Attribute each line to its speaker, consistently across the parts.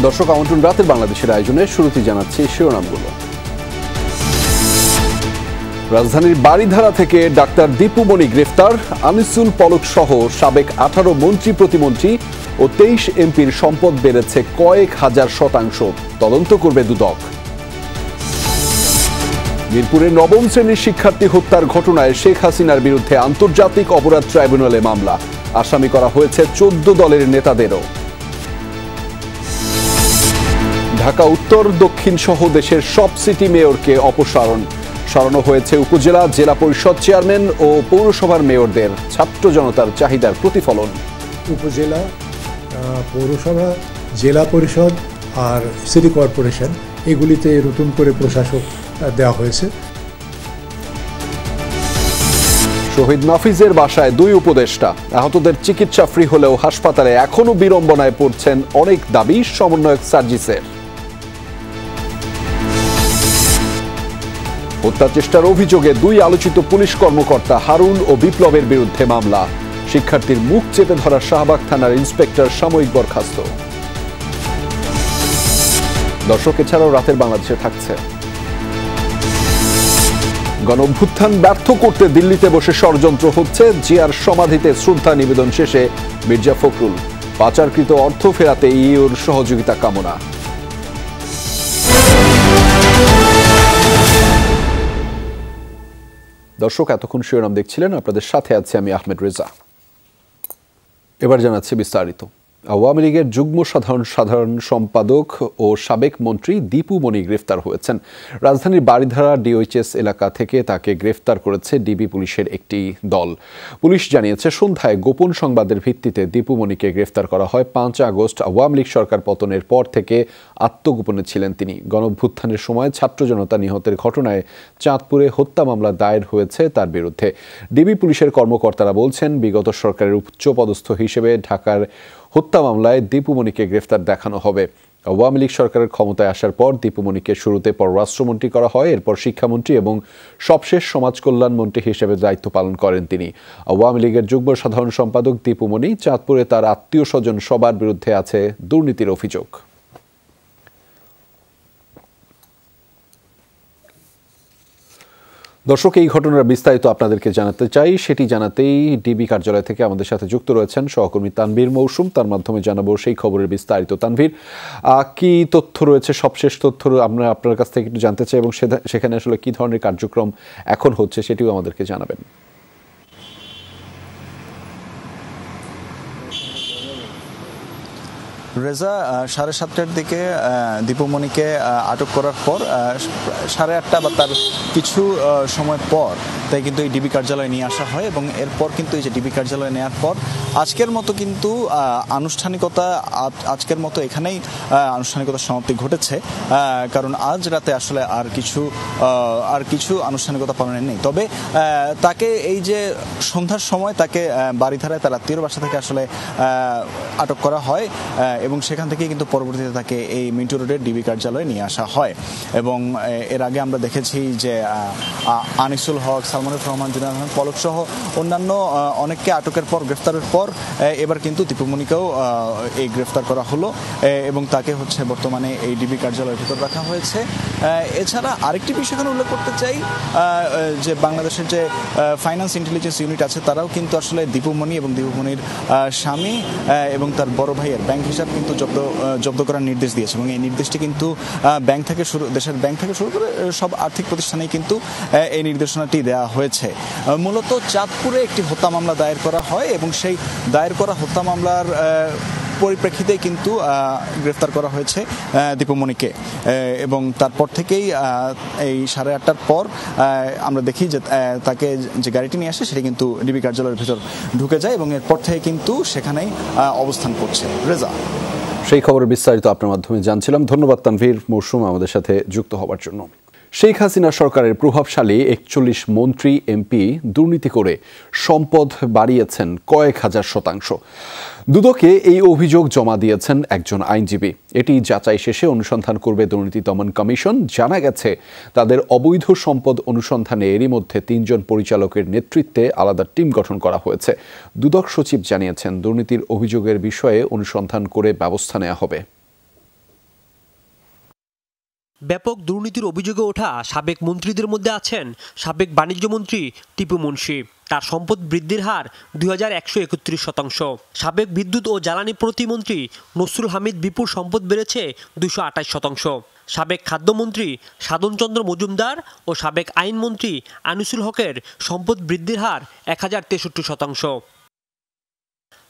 Speaker 1: দর্শক, আমন্ত্রণ রাতের বাংলাদেশের আয়োজনে। শুরুতেই জানাচ্ছি শিরোনামগুলো। রাজধানীর বারিধারা থেকে ডাক্তার দীপু মনি গ্রেফতার। আনিসুল পলক সহ সাবেক 18 মন্ত্রী প্রতিমন্ত্রী ও 23 এমপির সম্পদ বেড়েছে কয়েক হাজার শতাংশ, তদন্ত করবে দুদক। মিরপুরে নবম শ্রেণীর শিক্ষার্থী হত্যার ঘটনায় শেখ হাসিনার বিরুদ্ধে আন্তর্জাতিক অপরাধ ট্রাইব্যুনালে মামলা, আসামি করা হয়েছে 14 দলের নেতাদেরও। ঢাকা উত্তর দক্ষিণ সহ দেশের সব সিটি মেয়রকে অপসারণ, সরানো হয়েছে উপজেলা, জেলা পরিষদ চেয়ারম্যান ও পৌরসভার মেয়রদের। ছাত্র জনতার চাহিদার প্রতিফলন।
Speaker 2: উপজেলা, পৌরসভা, জেলা পরিষদ আর সিটি কর্পোরেশন এগুলিতে নতুন করে প্রশাসক দেওয়া হয়েছে।
Speaker 1: শহীদ নাফিজের বাসায় 2 উপদেষ্টা, আহতদের চিকিৎসা ফ্রি হলেও হাসপাতালে এখনো বিড়ম্বনায় পড়ছেন অনেক দাবি সমন্বয়ক সার্জিসের। হত্যা চেষ্টার অভিযোগে 2 আলোচিত পুলিশ কর্মকর্তা হারুন ও বিপ্লবের বিরুদ্ধে মামলা। শিক্ষার্থীর মুখ চেপে ধরা শাহবাগ থানার ইন্সপেক্টর সাময়িক বরখাস্ত। দর্শক, এছাড়াও রাতের বাংলাদেশে থাকছে গণঅভ্যুত্থান ব্যর্থ করতে দিল্লিতে বসে ষড়যন্ত্র হচ্ছে। জিয়ার সমাধিতে শ্রদ্ধা নিবেদন শেষে মির্জা ফখরুল। পাচারকৃত অর্থ ফেরাতে ইউর সহযোগিতা কামনা। দর্শক, এতক্ষণ শিরোনাম দেখছিলেন, আপনাদের সাথে আছি আমি আহমেদ রেজা। এবার জানাচ্ছি বিস্তারিত। আওয়ামী লীগের যুগ্ম সাধারণ সম্পাদক ও সাবেক মন্ত্রী দীপু মনি গ্রেফতার হয়েছেন। রাজধানীর বারিধারা ডিওএইচএস এলাকা থেকে তাকে গ্রেফতার করেছে ডিবি পুলিশের একটি দল। পুলিশ জানিয়েছে, সন্ধ্যায় গোপন সংবাদের ভিত্তিতে দীপু মনিকে গ্রেফতার করা হয়। 5 আগস্ট আওয়ামী লীগ সরকার পতনের পর থেকে আত্মগোপনে ছিলেন তিনি। গণঅভ্যুত্থানের সময় ছাত্র জনতা নিহতের ঘটনায় চাঁদপুরে হত্যা মামলা দায়ের হয়েছে তার বিরুদ্ধে। ডিবি পুলিশের কর্মকর্তারা বলছেন, বিগত সরকারের উচ্চপদস্থ হিসেবে ঢাকার হত্যা মামলায় দীপু মনিকে গ্রেফতার দেখানো হবে। আওয়ামী লীগ সরকারের ক্ষমতায় আসার পর দীপু মনিকে শুরুতে পররাষ্ট্রমন্ত্রী করা হয়, এরপর শিক্ষামন্ত্রী এবং সবশেষ সমাজ কল্যাণ মন্ত্রী হিসেবে দায়িত্ব পালন করেন তিনি। আওয়ামী লীগের যুগ্ম সাধারণ সম্পাদক দীপু মনি চাঁদপুরে তার আত্মীয় স্বজন সবার বিরুদ্ধে আছে দুর্নীতির অভিযোগ। দর্শক, এই ঘটনার বিস্তারিত আপনাদেরকে জানাতে চাই। সেটি জানাতেই ডিবি কার্যালয় থেকে আমাদের সাথে যুক্ত রয়েছেন সহকর্মী তানভীর মৌসুম। তার মাধ্যমে জানাবো সেই খবরের বিস্তারিত। তানভীর, কি তথ্য রয়েছে, সবশেষ তথ্য আমরা আপনার কাছ থেকে একটু জানতে চাই এবং সেখানে আসলে কি ধরনের কার্যক্রম এখন হচ্ছে সেটিও আমাদেরকে জানাবেন।
Speaker 3: রেজা, 7:30টার দিকে দীপু মনিকে আটক করার পর 8:30 বা তার কিছু সময় পর তাই কিন্তু এই ডিবি কার্যালয়ে নিয়ে আসা হয় এবং এরপর কিন্তু এই যে ডিবি কার্যালয়ে নেওয়ার পর আজকের মতো কিন্তু আজকের মতো এখানেই আনুষ্ঠানিকতার সমাপ্তি ঘটেছে। কারণ আজ রাতে আসলে আর কিছু আনুষ্ঠানিকতা পালনের নেই। তবে তাকে এই যে সন্ধ্যার সময় তাকে বারিধারায় তার আত্মীয়র বাসা থেকে আসলে আটক করা হয় এবং সেখান থেকে কিন্তু পরবর্তীতে তাকে এই মিন্টু রোডের ডিবি কার্যালয়ে নিয়ে আসা হয়। এবং এর আগে আমরা দেখেছি যে আনিসুল হক, সালমানুর রহমান, জুনায়দ আহমেদ পলক সহ অন্যান্য অনেককে আটকের পর, গ্রেফতারের পর এবার কিন্তু দীপু মনিকেও এই গ্রেফতার করা হলো এবং তাকে বর্তমানে এই ডিবি কার্যালয়ের ভিতর রাখা হয়েছে। এছাড়া আরেকটি বিষয় এখানে উল্লেখ করতে চাই যে বাংলাদেশের যে ফাইন্যান্স ইন্টেলিজেন্স ইউনিট আছে তারাও কিন্তু আসলে দীপু মনি এবং দীপু মনির স্বামী এবং তার বড় ভাইয়ের ব্যাংক হিসাব কিন্তু জব্দ করার নির্দেশ দিয়েছে এবং এই নির্দেশটি কিন্তু দেশের ব্যাংক থেকে শুরু করে সব আর্থিক প্রতিষ্ঠানেই কিন্তু এই নির্দেশনাটি দেওয়া হয়েছে। মূলত চাঁদপুরে একটি হত্যা মামলা দায়ের করা হয় এবং সেই দায়ের করা হত্যা মামলার পরিপ্রেক্ষিতে কিন্তু গ্রেফতার করা হয়েছে দীপু মনিকে এবং তারপর থেকেই এই 8:30টার পর আমরা দেখি যে তাকে যে গাড়িটি নিয়ে আসে সেটি কিন্তু ডিবি কার্যালয়ের ভিতর ঢুকে যায় এবং এরপর থেকে কিন্তু সেখানেই অবস্থান করছে। রেজা,
Speaker 1: সেই খবরের বিস্তারিত আপনার মাধ্যমে জানছিলাম। ধন্যবাদ তানভীর মৌসুম আমাদের সাথে যুক্ত হওয়ার জন্য। শেখ হাসিনা সরকারের প্রভাবশালী 41 মন্ত্রী এমপি দুর্নীতি করে সম্পদ বাড়িয়েছেন কয়েক হাজার শতাংশ। দুদকে এই অভিযোগ জমা দিয়েছেন একজন আইনজীবী। এটি যাচাই শেষে অনুসন্ধান করবে দুর্নীতি দমন কমিশন। জানা গেছে, তাদের অবৈধ সম্পদ অনুসন্ধানে এরই মধ্যে 3 জন পরিচালকের নেতৃত্বে আলাদা টিম গঠন করা হয়েছে। দুদক সচিব জানিয়েছেন, দুর্নীতির অভিযোগের বিষয়ে অনুসন্ধান করে ব্যবস্থা নেওয়া হবে।
Speaker 4: ব্যাপক দুর্নীতির অভিযোগে ওঠা সাবেক মন্ত্রীদের মধ্যে আছেন সাবেক বাণিজ্যমন্ত্রী টিপু মুন্সি। তার সম্পদ বৃদ্ধির হার 2131%। সাবেক বিদ্যুৎ ও জ্বালানি প্রতিমন্ত্রী নসরুল হামিদ বিপুর সম্পদ বেড়েছে 228%। সাবেক খাদ্যমন্ত্রী সাধন চন্দ্র মজুমদার ও সাবেক আইনমন্ত্রী আনিসুল হকের সম্পদ বৃদ্ধির হার 1063%।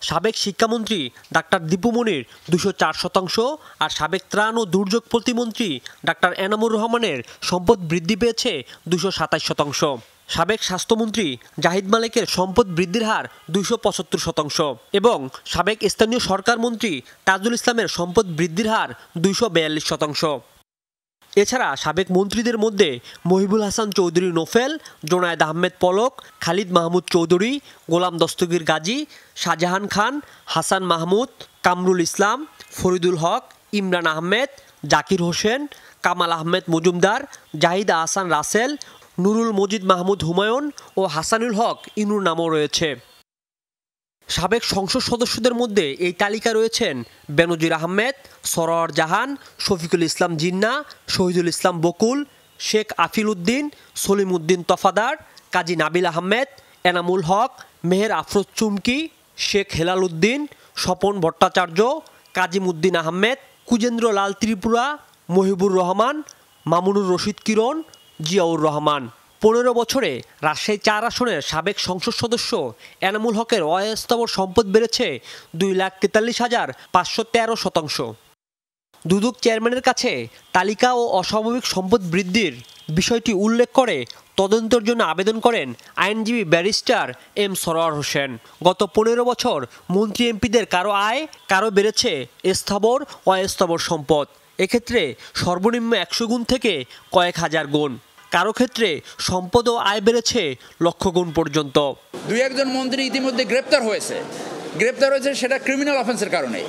Speaker 4: সাবেক শিক্ষামন্ত্রী ডাক্তার দীপু মনির 204% আর সাবেক ত্রাণ ও দুর্যোগ প্রতিমন্ত্রী ডাক্তার এনামুর রহমানের সম্পদ বৃদ্ধি পেয়েছে 227%। সাবেক স্বাস্থ্যমন্ত্রী জাহিদ মালেকের সম্পদ বৃদ্ধির হার 275% এবং সাবেক স্থানীয় সরকার মন্ত্রী তাজুল ইসলামের সম্পদ বৃদ্ধির হার 242%। এছাড়া সাবেক মন্ত্রীদের মধ্যে মহিবুল হাসান চৌধুরী নোফেল, জোনায়েদ আহমেদ পলক, খালিদ মাহমুদ চৌধুরী, গোলাম দস্তগীর গাজী, শাহজাহান খান, হাসান মাহমুদ, কামরুল ইসলাম, ফরিদুল হক, ইমরান আহমেদ, জাকির হোসেন, কামাল আহমেদ মজুমদার, জাহিদ আহসান রাসেল, নুরুল মজিদ মাহমুদ হুমায়ুন ও হাসানুল হক ইনুর নামও রয়েছে। সাবেক সংসদ সদস্যদের মধ্যে এই তালিকা রয়েছেন বেনজির আহমেদ, সরোয়ার জাহান, শফিকুল ইসলাম জিন্না, শহীদুল ইসলাম বকুল, শেখ আফিল উদ্দিন, সলিম উদ্দিন তফাদার, কাজী নাবিল আহমেদ, এনামুল হক, মেহের আফরোজ চুমকি, শেখ হেলাল উদ্দিন, স্বপন ভট্টাচার্য, কাজিম উদ্দিন আহমেদ, কুজেন্দ্র লাল ত্রিপুরা, মহিবুর রহমান, মামুনুর রশিদ কিরণ, জিয়াউর রহমান। 15 বছরে রাজশাহী 4 আসনের সাবেক সংসদ সদস্য এনামুল হকের অস্থাবর সম্পদ বেড়েছে 2,43,513%। দুদক চেয়ারম্যানের কাছে তালিকা ও অস্বাভাবিক সম্পদ বৃদ্ধির বিষয়টি উল্লেখ করে তদন্তের জন্য আবেদন করেন আইনজীবী ব্যারিস্টার এম সরোয়ার হোসেন। গত 15 বছর মন্ত্রী এমপিদের কারো আয়, কারো বেড়েছে স্থাবর ও অস্থাবর সম্পদ। এক্ষেত্রে সর্বনিম্ন 100 গুণ থেকে কয়েক হাজার গুণ, কারো ক্ষেত্রে সম্পদ ও আয় বেড়েছে লক্ষ গুণ পর্যন্ত।
Speaker 5: 2-1 জন মন্ত্রী ইতিমধ্যে গ্রেপ্তার হয়েছে সেটা ক্রিমিনাল অফেন্সের কারণে,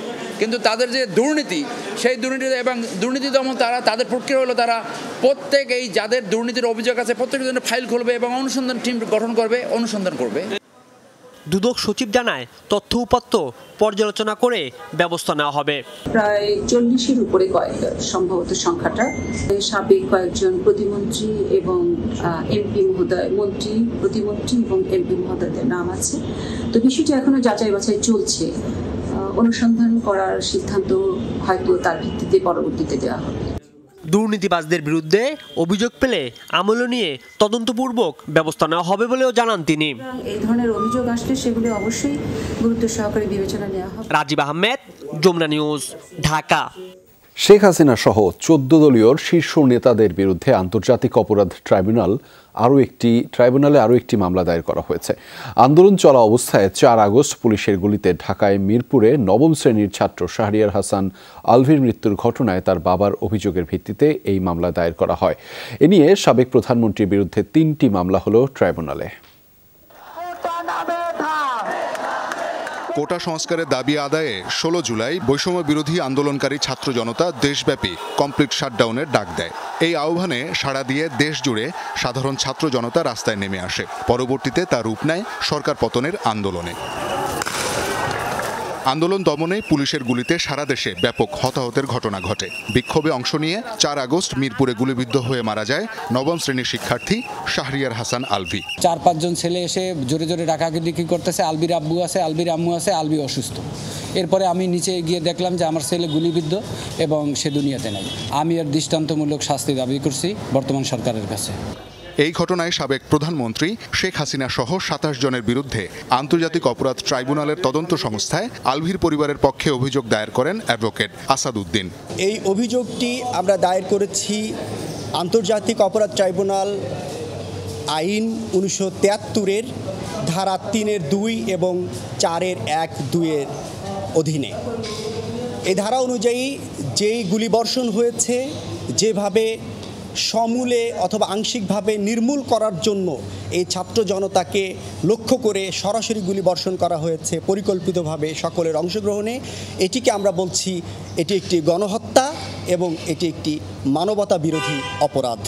Speaker 5: কিন্তু তাদের যে দুর্নীতি, সেই দুর্নীতি এবং দুর্নীতি দমন তাদের প্রক্রিয়া হলো তারা প্রত্যেক এই যাদের দুর্নীতির অভিযোগ আছে প্রত্যেকের জন্য ফাইল খুলবে এবং অনুসন্ধান টিম গঠন করবে, অনুসন্ধান করবে।
Speaker 4: দুদক সচিব জানায় তথ্য উপাত্ত পর্যালোচনা করে ব্যবস্থা নেওয়া হবে।
Speaker 6: প্রায় 40-এর উপরে সম্ভবত সংখ্যাটা। সাবেক কয়েকজন প্রতিমন্ত্রী এবং এমপি মহোদয়, মন্ত্রী, প্রতিমন্ত্রী এবং এমপি মহোদয়দের নাম আছে। তো বিষয়টি এখনো যাচাই বাছাই চলছে। অনুসন্ধান করার সিদ্ধান্ত হয়তো তার ভিত্তিতে পরবর্তীতে দেওয়া হবে।
Speaker 4: দুর্নীতিবাজদের বিরুদ্ধে অভিযোগ পেলে আমল নিয়ে তদন্তপূর্বক ব্যবস্থা নেওয়া হবে বলেও জানান তিনি।
Speaker 6: এই ধরনের অভিযোগ আসলে সেগুলো অবশ্যই গুরুত্ব সহকারে বিবেচনা নেওয়া হবে।
Speaker 4: রাজীব আহমেদ, যমুনা নিউজ, ঢাকা।
Speaker 1: শেখ হাসিনা সহ 14 দলীয় শীর্ষ নেতাদের বিরুদ্ধে আন্তর্জাতিক অপরাধ ট্রাইব্যুনালে আরও একটি মামলা দায়ের করা হয়েছে। আন্দোলন চলা অবস্থায় 4 আগস্ট পুলিশের গুলিতে ঢাকায় মিরপুরে 9ম শ্রেণীর ছাত্র শাহরিয়ার হাসান আলভির মৃত্যুর ঘটনায় তার বাবার অভিযোগের ভিত্তিতে এই মামলা দায়ের করা হয়। এ নিয়ে সাবেক প্রধানমন্ত্রীর বিরুদ্ধে 3টি মামলা হলো ট্রাইব্যুনালে।
Speaker 7: কোটা সংস্কারের দাবি আদায়ে 16 জুলাই বৈষম্য বিরোধী আন্দোলনকারী ছাত্র জনতা দেশব্যাপী কমপ্লিট শাটডাউনের ডাক দেয়। এই আহ্বানে সাড়া দিয়ে দেশ জুড়ে সাধারণ ছাত্র জনতা রাস্তায় নেমে আসে। পরবর্তীতে তা রূপ নেয় সরকার পতনের আন্দোলনে। আন্দোলন দমনে পুলিশের গুলিতে সারা দেশে ব্যাপক হতাহতের ঘটনা ঘটে। বিক্ষোভে অংশ নিয়ে 4 আগস্ট মিরপুরে গুলিবিদ্ধ হয়ে মারা যায় 9ম শ্রেণীর শিক্ষার্থী শাহরিয়ার হাসান আলভি।
Speaker 8: 4-5 জন ছেলে এসে জোরে জোরে ডাকাডাকি করতেছে, আলবির আব্বু আছে, আলবির আম্মু আছে, আলবি অসুস্থ। এরপরে আমি নিচে গিয়ে দেখলাম যে আমার ছেলে গুলিবিদ্ধ এবং সে দুনিয়াতে নাই। আমি এর দৃষ্টান্তমূলক শাস্তি দাবি করছি বর্তমান সরকারের কাছে।
Speaker 7: এই ঘটনায় সাবেক প্রধানমন্ত্রী শেখ হাসিনা সহ 27 জনের বিরুদ্ধে আন্তর্জাতিক অপরাধ ট্রাইব্যুনালের তদন্ত সংস্থায় আলভির পরিবারের পক্ষে অভিযোগ দায়ের করেন অ্যাডভোকেট আসাদ উদ্দিন।
Speaker 9: এই অভিযোগটি আমরা দায়ের করেছি আন্তর্জাতিক অপরাধ ট্রাইব্যুনাল আইন 1973-এর ধারা 3-2 এবং 4-1-2 অধীনে। এই ধারা অনুযায়ী যেই গুলিবর্ষণ হয়েছে, যেভাবে সমূলে অথবা আংশিকভাবে নির্মূল করার জন্য এই ছাত্র জনতাকে লক্ষ্য করে সরাসরি গুলিবর্ষণ করা হয়েছে পরিকল্পিতভাবে সকলের অংশগ্রহণে, এটিকে আমরা বলছি এটি একটি গণহত্যা এবং এটি একটি মানবতা বিরোধী অপরাধ।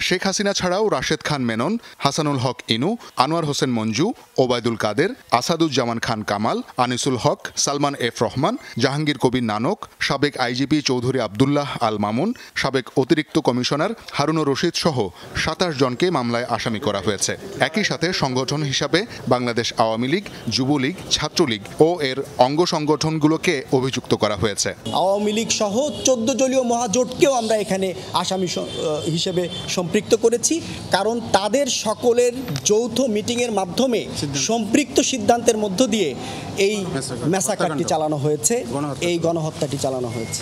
Speaker 7: শেখ হাসিনা ছাড়াও রাশেদ খান মেনন, হাসানুল হক ইনু, আনোয়ার হোসেন মঞ্জু, ওবায়দুল কাদের, আসাদুজ্জামান খান কামাল, আনিসুল হক, সালমান এফ রহমান, জাহাঙ্গীর কবির নানক, সাবেক আইজিপি চৌধুরী আবদুল্লাহ আল মামুন, সাবেক অতিরিক্ত কমিশনার হারুনুর রশিদ সহ 27 জনকে মামলায় আসামি করা হয়েছে। একই সাথে সংগঠন হিসাবে বাংলাদেশ আওয়ামী লীগ, যুবলীগ, ছাত্রলীগ ও এর অঙ্গ সংগঠনগুলোকে অভিযুক্ত করা হয়েছে।
Speaker 9: আওয়ামী লীগ সহ 14 দলীয় মহাজোটকেও আমরা এখানে আসামি হিসেবে সম্পৃক্ত করেছি, কারণ তাদের সকলের যৌথ মিটিংয়ের মাধ্যমে সম্পৃক্ত সিদ্ধান্তের মধ্য দিয়ে এই ম্যাসাকারটি চালানো হয়েছে, এই গণহত্যাটি চালানো হয়েছে।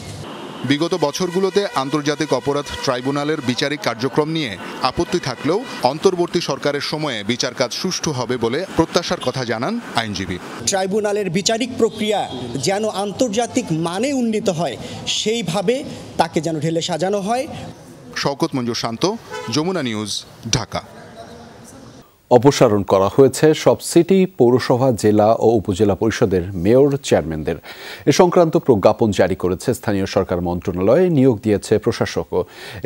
Speaker 7: বিগত বছরগুলোতে আন্তর্জাতিক অপরাধ ট্রাইব্যুনালের বিচারিক কার্যক্রম নিয়ে আপত্তি থাকলেও অন্তর্বর্তী সরকারের সময়ে বিচার কাজ সুষ্ঠু হবে বলে প্রত্যাশার কথা জানান আইনজীবী।
Speaker 9: ট্রাইব্যুনালের বিচারিক প্রক্রিয়া যেন আন্তর্জাতিক মানে উন্নীত হয়, সেইভাবে তাকে যেন ঢেলে সাজানো হয়।
Speaker 7: শওকত মঞ্জুর শান্ত, যমুনা নিউজ, ঢাকা।
Speaker 1: অপসারণ করা হয়েছে সব সিটি, পৌরসভা, জেলা ও উপজেলা পরিষদের মেয়র, চেয়ারম্যানদের। এ সংক্রান্ত প্রজ্ঞাপন জারি করেছে স্থানীয় সরকার মন্ত্রণালয়, নিয়োগ দিয়েছে প্রশাসকও।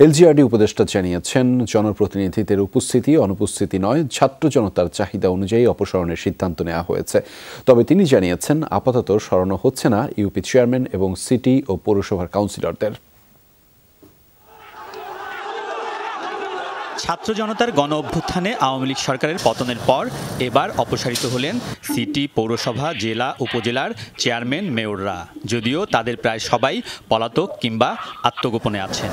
Speaker 1: এলজিআরডি উপদেষ্টা জানিয়েছেন, জনপ্রতিনিধিদের উপস্থিতি অনুপস্থিতি নয়, ছাত্র জনতার চাহিদা অনুযায়ী অপসারণের সিদ্ধান্ত নেওয়া হয়েছে। তবে তিনি জানিয়েছেন, আপাতত সরানো হচ্ছে না ইউপি চেয়ারম্যান এবং সিটি ও পৌরসভার কাউন্সিলরদের।
Speaker 10: ছাত্র জনতার গণ অভ্যুত্থানে আওয়ামী লীগ সরকারের পতনের পর এবার অপসারিত হলেন সিটি, পৌরসভা, জেলা, উপজেলার চেয়ারম্যান, মেয়ররা। যদিও তাদের প্রায় সবাই পলাতক কিংবা আত্মগোপনে আছেন।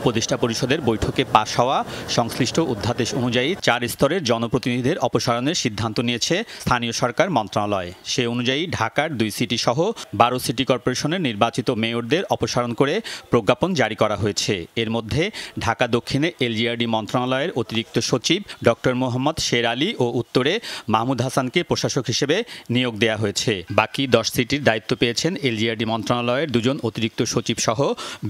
Speaker 10: উপদেষ্টা পরিষদের বৈঠকে পাশ হওয়া সংশ্লিষ্ট অধ্যাদেশ অনুযায়ী 4 স্তরের জনপ্রতিনিধিদের অপসারণের সিদ্ধান্ত নিয়েছে স্থানীয় সরকার মন্ত্রণালয়। সে অনুযায়ী ঢাকার 2 সিটি সহ 12 সিটি কর্পোরেশনের নির্বাচিত মেয়রদের অপসারণ করে প্রজ্ঞাপন জারি করা হয়েছে। এর মধ্যে ঢাকা দক্ষিণে এলজিআরডি মন্ত্রণালয়ের অতিরিক্ত সচিব ডক্টর মোহাম্মদ শের আলী ও উত্তরে মাহমুদ হাসানকে প্রশাসক হিসেবে নিয়োগ দেওয়া হয়েছে। বাকি 10 সিটির দায়িত্ব পেয়েছেন এলজিআরডি মন্ত্রণালয়ের 2 জন অতিরিক্ত সচিব সহ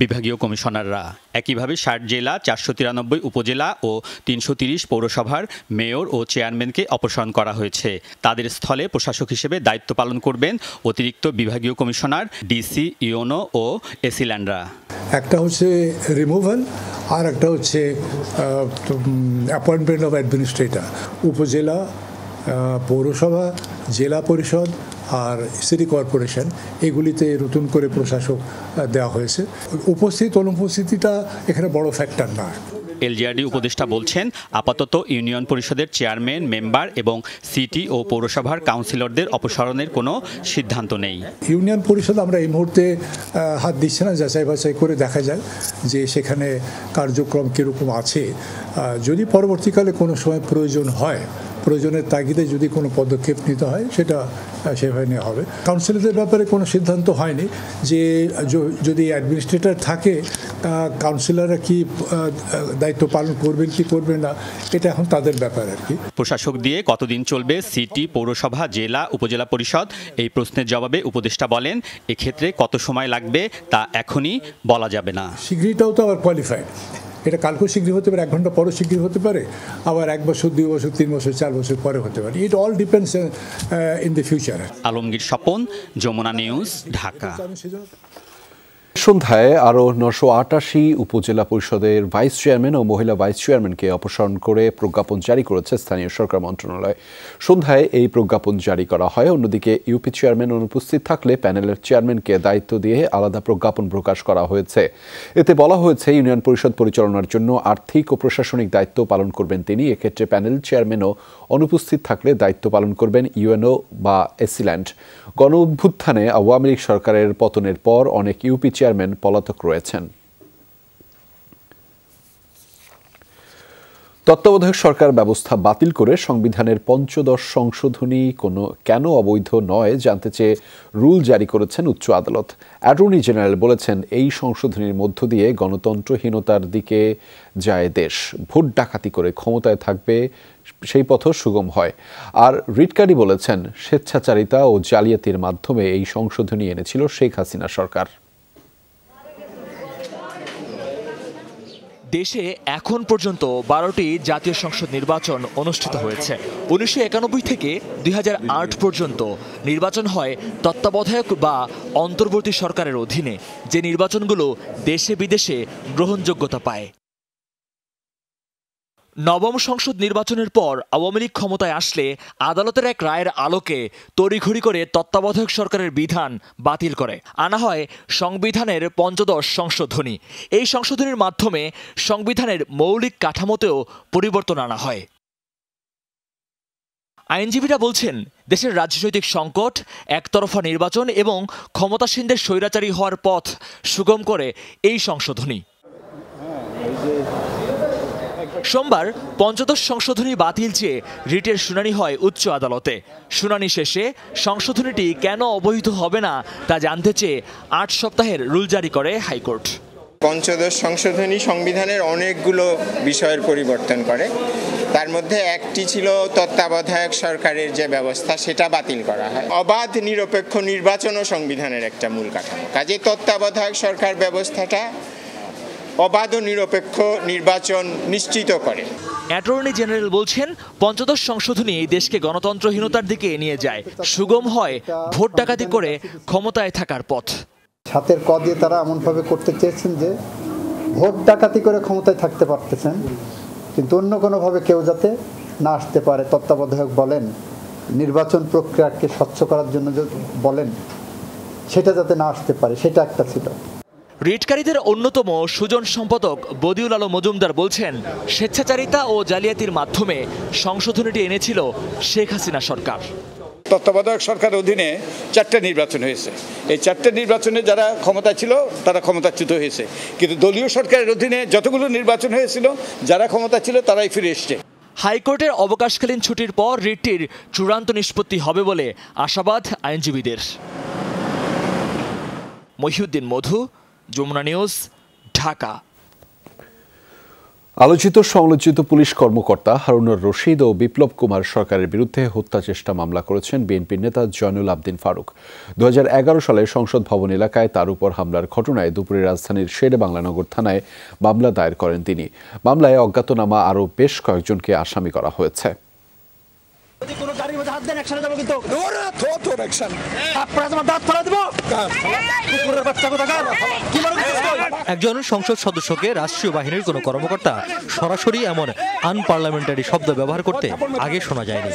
Speaker 10: বিভাগীয় কমিশনাররা। একইভাবে 60 জেলা, 493 উপজেলা ও 330 পৌরসভার মেয়র ও চেয়ারম্যানকে অপসারণ করা হয়েছে। তাদের স্থলে প্রশাসক হিসেবে দায়িত্ব পালন করবেন অতিরিক্ত বিভাগীয় কমিশনার, ডিসি, ইউনো ও এসিল্যান্ডরা।
Speaker 2: একটা হচ্ছে রিমুভাল, আর একটা হচ্ছে অ্যাপয়েন্টমেন্ট অফ অ্যাডমিনিস্ট্রেটর। উপজেলা, পৌরসভা, জেলা পরিষদ আর সিটি কর্পোরেশন, এগুলিতে নতুন করে প্রশাসক দেওয়া হয়েছে। অনুপস্থিতিটা এখানে বড় ফ্যাক্টর না।
Speaker 10: এলজিআরডি উপদেষ্টা বলছেন, আপাতত ইউনিয়ন পরিষদের চেয়ারম্যান, মেম্বার এবং সিটি ও পৌরসভার কাউন্সিলরদের অপসারণের কোনো সিদ্ধান্ত নেই।
Speaker 2: ইউনিয়ন পরিষদ আমরা এই মুহূর্তে হাত দিচ্ছি না, যাচাই বাছাই করে দেখা যায় যে সেখানে কার্যক্রম কীরকম আছে। যদি পরবর্তীকালে কোনো সময় প্রয়োজন হয়, প্রয়োজনের তাগিদে যদি কোনো পদক্ষেপ নিতে হয়, সেটা সেভাবে নেওয়া হবে। কাউন্সিলরদের ব্যাপারে কোনো সিদ্ধান্ত হয়নি যে যদি অ্যাডমিনিস্ট্রেটর থাকে, কাউন্সিলররা কি দায়িত্ব পালন করবেন কি করবেন না, এটা এখন তাদের ব্যাপার আর কি।
Speaker 10: প্রশাসক দিয়ে কতদিন চলবে সিটি, পৌরসভা, জেলা, উপজেলা পরিষদ, এই প্রশ্নের জবাবে উপদেষ্টা বলেন, এক্ষেত্রে কত সময় লাগবে তা এখনই বলা যাবে না।
Speaker 2: শিগগিরটাও তো আবার কোয়ালিফাইড, এটা কালকেও শীঘ্র হতে পারে, 1 ঘন্টা পরও শীঘ্র হতে পারে, আবার 1 বছর, 2 বছর, 3 বছর, 4 বছর পরে হতে পারে। It all depends in the future.
Speaker 10: Alamgir Swapan, Jamuna news, Dhaka.
Speaker 1: সন্ধ্যায় আরও 988 উপজেলা পরিষদের ভাইস চেয়ারম্যান ও মহিলা ভাইস চেয়ারম্যানকে অপসারণ করে প্রজ্ঞাপন জারি করেছে স্থানীয় সরকার মন্ত্রণালয়। সন্ধ্যায় এই প্রজ্ঞাপন জারি করা হয়। অন্যদিকে ইউপি চেয়ারম্যান অনুপস্থিত থাকলে প্যানেলের চেয়ারম্যানকে দায়িত্ব দিয়ে আলাদা প্রজ্ঞাপন প্রকাশ করা হয়েছে। এতে বলা হয়েছে, ইউনিয়ন পরিষদ পরিচালনার জন্য আর্থিক ও প্রশাসনিক দায়িত্ব পালন করবেন তিনি। এক্ষেত্রে প্যানেল চেয়ারম্যানও অনুপস্থিত থাকলে দায়িত্ব পালন করবেন ইউএনও বা এসিল্যান্ড। গণ অভ্যুত্থানে আওয়ামী লীগ সরকারের পতনের পর অনেক ইউপি চেয়ারম্যান পলাতক রয়েছেন। তত্ত্বাবধায়ক সরকার ব্যবস্থা বাতিল করে সংবিধানের ৫৫ সংশোধনী কেন অবৈধ নয় জানতে চেয়ে রুল জারি করেছেন উচ্চ আদালত। অ্যাটর্নি জেনারেল বলেছেন, এই সংশোধনীর মধ্য দিয়ে গণতন্ত্রহীনতার দিকে যায় দেশ। ভোট ডাকাতি করে ক্ষমতায় থাকবে, সেই পথ সুগম হয়। আর রিটকারী বলেছেন, স্বেচ্ছাচারিতা ও জালিয়াতির মাধ্যমে এই সংশোধনী এনেছিল শেখ হাসিনা সরকার।
Speaker 11: দেশে এখন পর্যন্ত 12টি জাতীয় সংসদ নির্বাচন অনুষ্ঠিত হয়েছে। 1991 থেকে 2008 পর্যন্ত নির্বাচন হয় তত্ত্বাবধায়ক বা অন্তর্বর্তী সরকারের অধীনে, যে নির্বাচনগুলো দেশে বিদেশে গ্রহণযোগ্যতা পায়। নবম সংসদ নির্বাচনের পর আওয়ামী লীগ ক্ষমতায় আসলে আদালতের এক রায়ের আলোকে তড়িঘড়ি করে তত্ত্বাবধায়ক সরকারের বিধান বাতিল করে আনা হয় সংবিধানের 15 সংশোধনী। এই সংশোধনীর মাধ্যমে সংবিধানের মৌলিক কাঠামোতেও পরিবর্তন আনা হয়। আইনজীবীরা বলছেন, দেশের রাজনৈতিক সংকট, একতরফা নির্বাচন এবং ক্ষমতাসীনদের স্বৈরাচারী হওয়ার পথ সুগম করে এই সংশোধনী। সোমবার 15 সংশোধনী বাতিল চেয়ে রিটের শুনানি হয় উচ্চ আদালতে। শুনানি শেষে সংশোধনীটি কেন অবৈধ হবে না তা জানতে চেয়ে 8 সপ্তাহের রুল জারি করে হাইকোর্ট।
Speaker 12: 15 সংশোধনী সংবিধানের অনেকগুলো বিষয়ের পরিবর্তন করে, তার মধ্যে একটি ছিল তত্ত্বাবধায়ক সরকারের যে ব্যবস্থা সেটা বাতিল করা হয়। অবাধ নিরপেক্ষ নির্বাচনও সংবিধানের একটা মূল কাঠামো, কাজে তত্ত্বাবধায়ক সরকার ব্যবস্থাটা অবাধ ও নিরপেক্ষ নির্বাচন নিশ্চিত করে।
Speaker 11: অ্যাটর্নি জেনারেল বলছেন, 15 সংশোধনী দেশকে গণতন্ত্রহীনতার দিকে নিয়ে যায়, সুগম হয় ভোট ডাকাতি করে ক্ষমতায় থাকার পথ।
Speaker 13: হাতের ক দিয়ে তারা এমনভাবে করতে চেয়েছেন যে ভোট ডাকাতি করে ক্ষমতায় থাকতে পারতেছেন, কিন্তু অন্য কোনোভাবে কেউ যাতে না আসতে পারে। তত্ত্বাবধায়ক বলেন, নির্বাচন প্রক্রিয়াকে স্বচ্ছ করার জন্য বলেন, সেটা যাতে না আসতে পারে, সেটা একটা ছিল।
Speaker 11: রিটকারীদের অন্যতম সুজন সম্পাদক বদিউল আলম মজুমদার বলছেন, স্বেচ্ছাচারিতা ও জালিয়াতির মাধ্যমে সংশোধনীটি এনেছিল শেখ হাসিনা সরকার।
Speaker 14: তত্ত্বাবধায়ক সরকারের অধীনে 4টা নির্বাচন হয়েছে। এই 4টা নির্বাচনে যারা ক্ষমতা ছিল তারা ক্ষমতাচ্যুত হয়েছে, কিন্তু দলীয় সরকারের অধীনে যতগুলো নির্বাচন হয়েছিল যারা ক্ষমতা ছিল তারাই ফিরে এসছে।
Speaker 11: হাইকোর্টের অবকাশকালীন ছুটির পর রিটটির চূড়ান্ত নিষ্পত্তি হবে বলে আশাবাদ আইনজীবীদের। মহিউদ্দিন মধু, যমুনা নিউজ, ঢাকা।
Speaker 1: আলোচিত সমালোচিত পুলিশ কর্মকর্তা হারুনুর রশিদ ও বিপ্লব কুমার সরকারের বিরুদ্ধে হত্যা চেষ্টা মামলা করেছেন বিএনপির নেতা জয়নুল আবদিন ফারুক। 2011 সালে সংসদ ভবন এলাকায় তার উপর হামলার ঘটনায় দুপুরে রাজধানীর শেরেবাংলানগর থানায় মামলা দায়ের করেন তিনি। মামলায় অজ্ঞাতনামা আরও বেশ কয়েকজনকে আসামি করা হয়েছে।
Speaker 15: একজন সংসদ সদস্যকে রাষ্ট্রীয় বাহিনীর কোনো কর্মকর্তা সরাসরি এমন আনপার্লামেন্টারি শব্দ ব্যবহার করতে আগে শোনা যায়নি।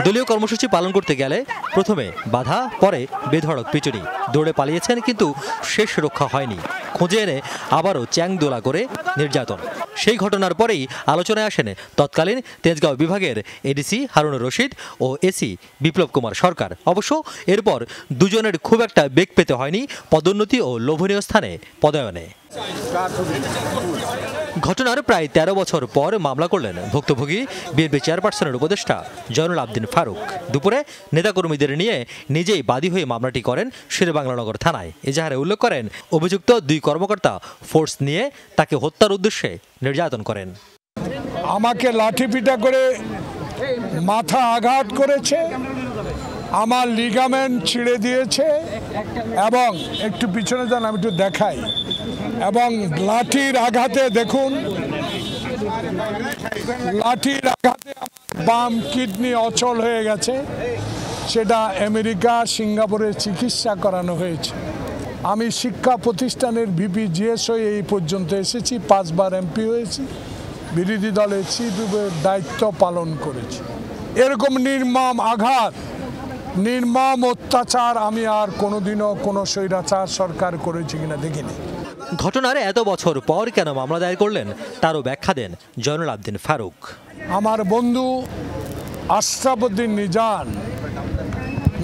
Speaker 15: দলীয় কর্মসূচি পালন করতে গেলে প্রথমে বাধা, পরে বেধড়ক পিটুনি, দৌড়ে পালিয়েছেন কিন্তু শেষ রক্ষা হয়নি। খুঁজে এনে আবারও চ্যাংদোলা করে নির্যাতন। সেই ঘটনার পরেই আলোচনায় আসেন তৎকালীন তেজগাঁও বিভাগের এডিসি হারুনুর রশিদ ও এসি বিপ্লব কুমার সরকার। অবশ্য এরপর দুজনের খুব একটা বেগ পেতে হয়নি পদোন্নতি ও লোভনীয় স্থানে পদায়নে। ঘটনার প্রায় 13 বছর পর মামলা করলেন ভুক্তভোগী বিএনপি চেয়ারপারসনের উপদেষ্টা জয়নুল আবদিন ফারুক। দুপুরে নেতাকর্মীদের নিয়ে নিজেই বাদী হয়ে মামলাটি করেন শেরেবাংলানগর থানায়। এজাহারে উল্লেখ করেন, অভিযুক্ত 2 কর্মকর্তা ফোর্স নিয়ে তাকে হত্যার উদ্দেশ্যে নির্যাতন করেন।
Speaker 16: আমাকে লাঠিপিটা করে মাথা আঘাত করেছে, আমার লিগামেন্ট ছিঁড়ে দিয়েছে এবং একটু পিছনে যান আমি একটু দেখাই, এবং লাঠির আঘাতে দেখুন, লাঠির আঘাতে বাম কিডনি অচল হয়ে গেছে। সেটা আমেরিকা, সিঙ্গাপুরে চিকিৎসা করানো হয়েছে। আমি শিক্ষা প্রতিষ্ঠানের ভিপি জিএস হয়ে এই পর্যন্ত এসেছি, 5 বার এমপি হয়েছি, বিরোধী দলের চিফ হুইপের দায়িত্ব পালন করেছি। এরকম নির্মম আঘাত, নির্মম অত্যাচার আমি আর কোনোদিনও কোনো স্বৈরাচার সরকার করেছি কিনা দেখিনি।
Speaker 15: ঘটনার এত বছর পর কেন মামলা দায়ের করলেন তারও ব্যাখ্যা দেন জয়নুল আবদিন ফারুক।
Speaker 16: আমার বন্ধু আশরাফ উদ্দিন নিজান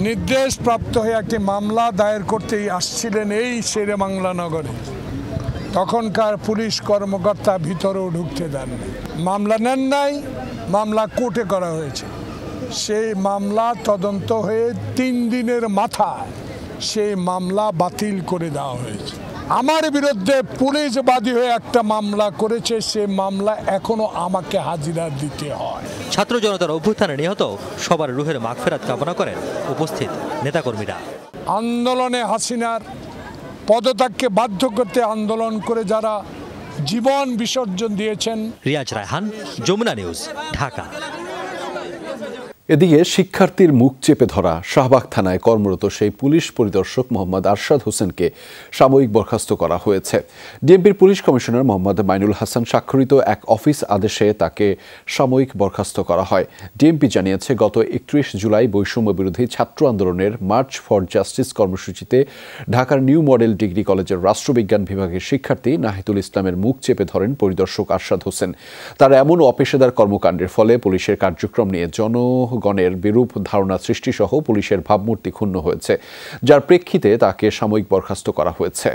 Speaker 16: নির্দেশ প্রাপ্ত হয়ে একটি মামলা দায়ের করতেই আসছিলেন এই শেরেবাংলানগরে। তখনকার পুলিশ কর্মকর্তা ভিতরেও ঢুকতে দেননি, মামলা নেন নাই, মামলা কোর্টে করা হয়েছে। সেই মামলা তদন্ত হয়ে 3 দিনের মাথায় সেই মামলা বাতিল করে দেওয়া হয়েছে। আমার বিরুদ্ধে পুলিশ বাদী হয়ে একটা মামলা করেছে, সে মামলা এখনো আমাকে হাজিরা দিতে হয়।
Speaker 15: ছাত্র জনতার অভ্যুত্থানে নিহত সবার রুহের মাগফিরাত কামনা করেন উপস্থিত নেতাকর্মীরা।
Speaker 16: আন্দোলনে হাসিনার পদত্যাগকে বাধ্য করতে আন্দোলন করে যারা জীবন বিসর্জন দিয়েছেন।
Speaker 15: রিয়াজ রায়হান, যমুনা নিউজ, ঢাকা।
Speaker 1: এদিকে শিক্ষার্থীর মুখ চেপে ধরা শাহবাগ থানায় কর্মরত সেই পুলিশ পরিদর্শক মোহাম্মদ আরশাদ হোসেনকে সাময়িক বরখাস্ত করা হয়েছে। ডিএমপির পুলিশ কমিশনার মোহাম্মদ মাইনুল হাসান স্বাক্ষরিত এক অফিস আদেশে তাকে সাময়িক বরখাস্ত করা হয়। ডিএমপি জানিয়েছে, গত 31 জুলাই বৈষম্য বিরোধী ছাত্র আন্দোলনের মার্চ ফর জাস্টিস কর্মসূচিতে ঢাকার নিউ মডেল ডিগ্রি কলেজের রাষ্ট্রবিজ্ঞান বিভাগের শিক্ষার্থী নাহিদুল ইসলামের মুখ চেপে ধরেন পরিদর্শক আরশাদ হোসেন। তার এমন অপেশাদার কর্মকাণ্ডের ফলে পুলিশের কার্যক্রম নিয়ে জনগণের বিরূপ ধারণা সৃষ্টিসহ পুলিশের ভাবমূর্তি ক্ষুণ্ণ হয়েছে, যার প্রেক্ষিতে তাকে সাময়িক বরখাস্ত করা হয়েছে।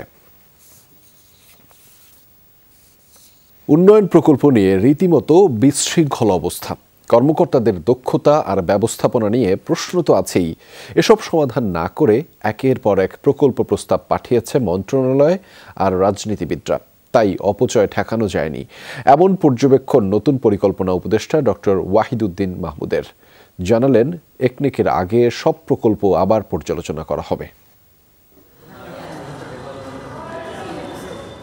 Speaker 1: উন্নয়ন প্রকল্প নিয়ে রীতিমতো বিশৃঙ্খল অবস্থা। কর্মকর্তাদের দক্ষতা আর ব্যবস্থাপনা নিয়ে প্রশ্ন তো আছেই। এসব সমাধান না করে একের পর এক প্রকল্প প্রস্তাব পাঠিয়েছে মন্ত্রণালয় আর রাজনীতিবিদরা। তাই অপচয় ঠেকানো যায়নি, এমন পর্যবেক্ষণ নতুন পরিকল্পনা উপদেষ্টা ডক্টর ওয়াহিদুদ্দিন মাহমুদের। জানালেন, একনেকের আগে সব প্রকল্প আবার পর্যালোচনা করা হবে।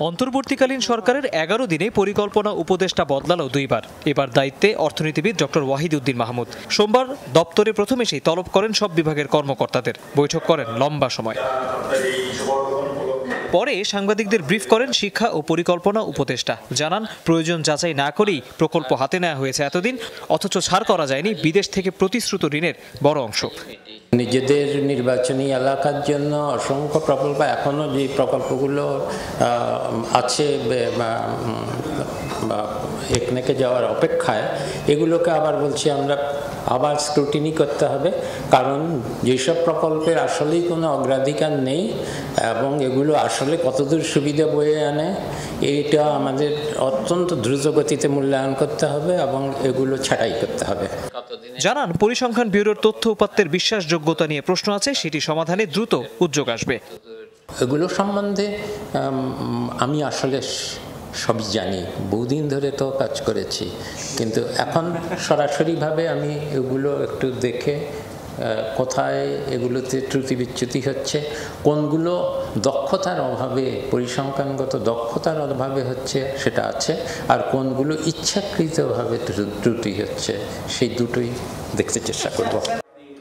Speaker 11: অন্তর্বর্তীকালীন সরকারের 11 দিনে পরিকল্পনা উপদেষ্টা বদলালো দুইবার। এবার দায়িত্বে অর্থনীতিবিদ ডক্টর ওয়াহিদুদ্দিন মাহমুদ। সোমবার দপ্তরে প্রথম এসেই তলব করেন সব বিভাগের কর্মকর্তাদের, বৈঠক করেন লম্বা সময়। পরে সাংবাদিকদের ব্রিফ করেন শিক্ষা ও পরিকল্পনা উপদেষ্টা। জানান, প্রয়োজন যাচাই না করেই প্রকল্প হাতে নেওয়া হয়েছে এতদিন, অথচ ছাড় করা যায়নি বিদেশ থেকে প্রতিশ্রুত ঋণের বড় অংশ।
Speaker 17: নিজেদের নির্বাচনী এলাকার জন্য অসংখ্য প্রকল্প, এখনো যে প্রকল্পগুলো আছে বা একনেকে যাওয়ার অপেক্ষায়, এগুলোকে আবার বলছি আমরা আবার স্ক্রুটিনি করতে হবে, কারণ যেসব প্রকল্পের আসলেই কোনো অগ্রাধিকার নেই এবং এগুলো আসলে কতদূর সুবিধা বয়ে আনে, এইটা আমাদের অত্যন্ত দ্রুত গতিতে মূল্যায়ন করতে হবে এবং এগুলো ছাঁটাই করতে হবে।
Speaker 11: জানান, পরিসংখ্যান ব্যুরোর তথ্য উপাত্তের বিশ্বাসযোগ্যতা নিয়ে প্রশ্ন আছে, সেটি সমাধানে দ্রুত উদ্যোগ আসবে।
Speaker 17: এগুলো সম্বন্ধে আমি আসলে সবই জানি, বহুদিন ধরে তো কাজ করেছি, কিন্তু এখন সরাসরিভাবে আমি এগুলো একটু দেখে কোথায় এগুলোতে ত্রুটি বিচ্যুতি হচ্ছে, কোনগুলো দক্ষতার অভাবে, পরিসংখ্যানগত দক্ষতার অভাবে হচ্ছে সেটা আছে, আর কোনগুলো ইচ্ছাকৃতভাবে ত্রুটি হচ্ছে, সেই দুটোই দেখতে চেষ্টা করব।